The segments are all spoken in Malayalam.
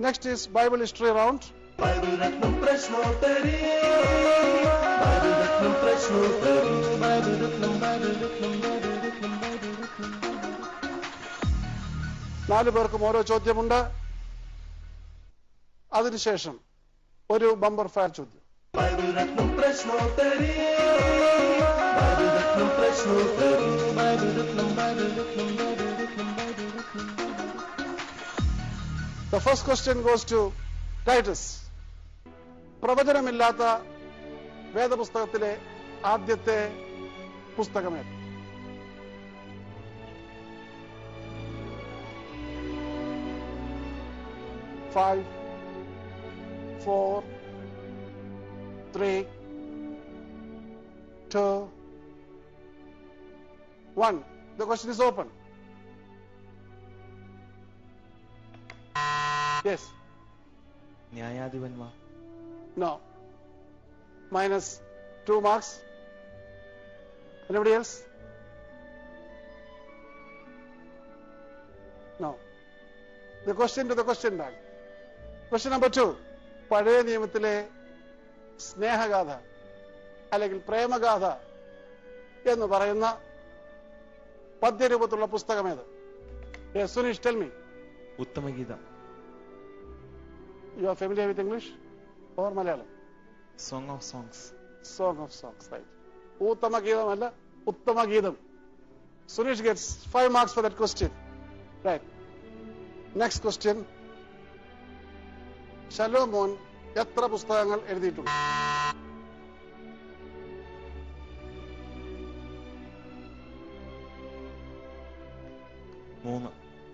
Next is Bible history round. നാല് പേർക്കും ഓരോ ചോദ്യമുണ്ട്. അതിനുശേഷം ഒരു ബമ്പർ ഫയർ ചോദ്യം. The first question goes to Titus. പ്രവചനമില്ലാത്ത വേദപുസ്തകത്തിലെ ആദ്യത്തെ പുസ്തകമേത്? Five, 4, 3, 2, 1. The question is open. Yes. ന്യായാധിപന്മാർ. No. Minus 2 marks. Anybody else? No. The question to the question bag. Question number 2. പഴയ നിയമത്തിലെ സ്നേഹഗാഥ അല്ലെങ്കിൽ പ്രേമഗാഥ എന്ന് പറയുന്ന പദ്യരൂപത്തിലുള്ള പുസ്തകമേത്? Yes, Sunish, tell me. ഉത്തമഗീതം. You are familiar with English or Malayalam? Song of Songs. Song of Songs, right. ഉത്തമഗീതം അല്ല, ഉത്തമഗീതം. Sunish gets 5 marks for that question. Right. Next question. ശലോമോൻ എത്ര പുസ്തകങ്ങൾ എഴുതിയിട്ടുണ്ട്?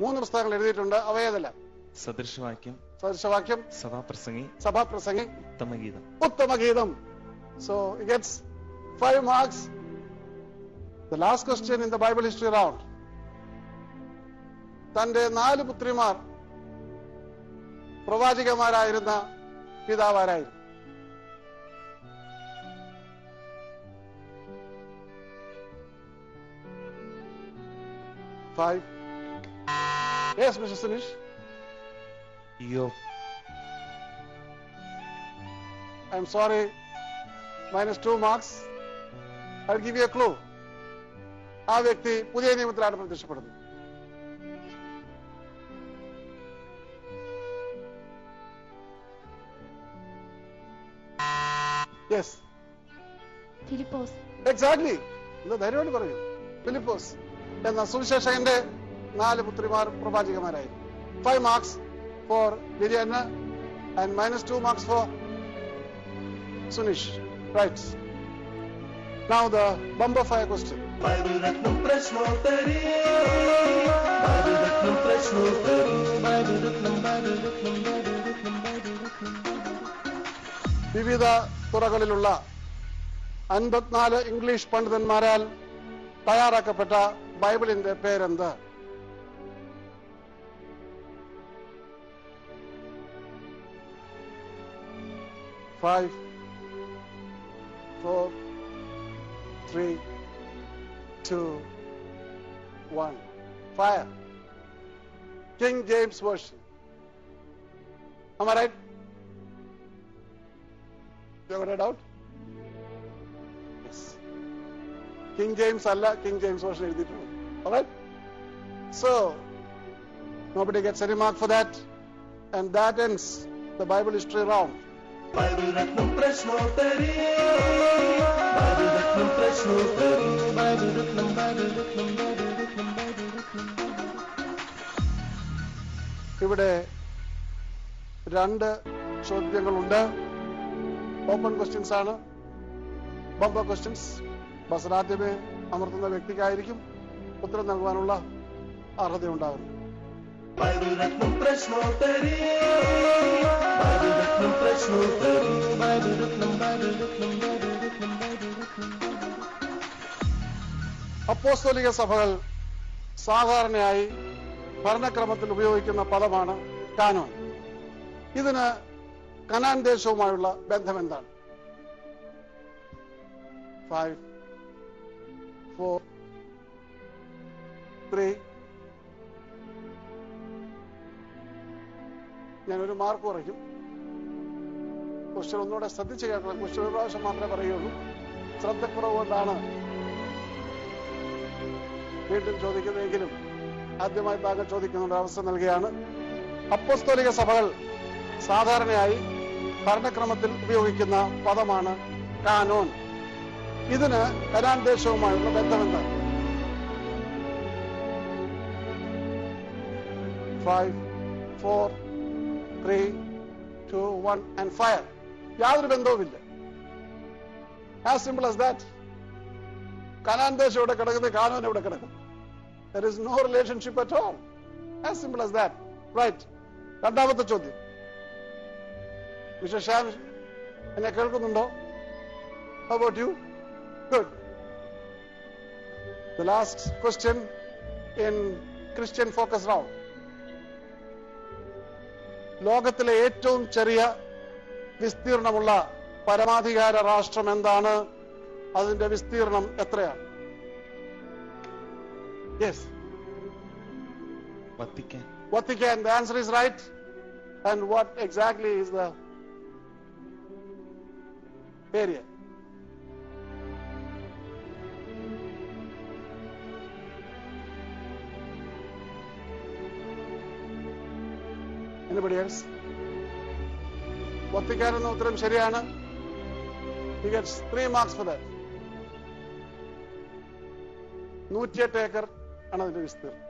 മൂന്ന് പുസ്തകങ്ങൾ എഴുതിയിട്ടുണ്ട്. അവയേതെല്ലാം? സദൃശവാക്യം, സഭാപ്രസംഗി, ഉത്തമഗീതം. So he gets 5 marks. The last question in the Bible history round. തന്റെ 4 പുത്രിമാർ പ്രവാചകന്മാരായിരുന്ന പിതാവാരായിരുന്നു? Five. Yes, Mr. Sunish. I'm sorry. Minus 2 marks. I'll give you a clue. ആ വ്യക്തി പുതിയ നിയമത്തിലാണ് പ്രത്യക്ഷപ്പെടുന്നത്. Yes. ഫിലിപ്പോസ്. Exactly. ഇത് ധൈര്യമായിട്ട് പറയൂ. ഫിലിപ്പോസ് എന്ന സുവിശേഷകന്റെ 4 പുത്രിമാർ പ്രവാചകന്മാരായിരുന്നു. 5 marks for Viviana and minus 2 marks for Sunish. Right. Now the bumper fire question. വിവിധ തുറകളിലുള്ള 54 ഇംഗ്ലീഷ് പണ്ഡിതന്മാരാൽ തയ്യാറാക്കപ്പെട്ട ബൈബിളിന്റെ പേരെന്ത്? 5, 4, 3, 2, 1. Fire. King James Version. Am I right? You got a doubt? Yes. King James alla, King James Version എഴുതിയിട്ടുണ്ട്. All right? So, nobody gets any mark for that. And that ends the Bible history round. ഇവിടെ 2 ചോദ്യങ്ങളുണ്ട്. ഓപ്പൺ ക്വസ്റ്റ്യൻസ് ആണ്. Bumper questions. ബസർ ആദ്യമേ അമർത്തുന്ന വ്യക്തിക്കായിരിക്കും ഉത്തരം നൽകുവാനുള്ള അർഹത ഉണ്ടാകുന്നത്. അപ്പോസ്തലിക സഭകൾ സാധാരണയായി ഭരണക്രമത്തിൽ ഉപയോഗിക്കുന്ന പദമാണ് കാനോൻ. ഇതിന് കനാൻ ദേശവുമായുള്ള ബന്ധം എന്താണ്? 5, 4, 3, ഞാനൊരു മാർക്ക് കുറയ്ക്കും. ക്വസ്റ്റ്യൻ ഒന്നുകൂടെ ശ്രദ്ധിച്ച് കേൾക്കണം. ക്വസ്റ്റ്യൻ ഒരു പ്രാവശ്യം മാത്രമേ പറയുള്ളൂ. ശ്രദ്ധക്കുറവ് കൊണ്ടാണ് വീണ്ടും ചോദിക്കുന്നതെങ്കിലും ആദ്യമായി താങ്കൾ ചോദിക്കുന്നുണ്ട്, അവസരം നൽകുകയാണ്. അപ്പോസ്തോലിക സഭകൾ സാധാരണയായി ഭരണക്രമത്തിൽ ഉപയോഗിക്കുന്ന പദമാണ് കാനോൻ. ഇതിന് കനാൻ ദേശവുമായുള്ള ബന്ധമെന്താണ്? 5, 4, 3, 2, 1 and fire. യാതൊരു ബന്ധവുമില്ല. As simple as that. Canaan ദേശം ഇവിടെ കിടക്കുന്നത്, കാനോൻ ഇവിടെ കിടക്കും. There is no relationship at all. As simple as that. Right. രണ്ടാമത്തെ ചോദ്യം. മിസ്റ്റർ ശ്യാം എന്നെ കേൾക്കുന്നുണ്ടോ? How about you? Good. The last question in Christian Focus Round. ലോകത്തിലെ ഏറ്റവും ചെറിയ വിസ്തീർണമുള്ള പരമാധികാര രാഷ്ട്രം എന്താണ്? അതിന്റെ വിസ്തീർണം എത്രയാണ്? Yes. Vatican. Vatican. The answer is right. And what exactly is the area? Anybody else? Vatican എന്ന ഉത്തരം ശരിയാണ്. He gets 3 marks for that. 108 acre ആണ് അതിന്റെ വിസ്തീർണം.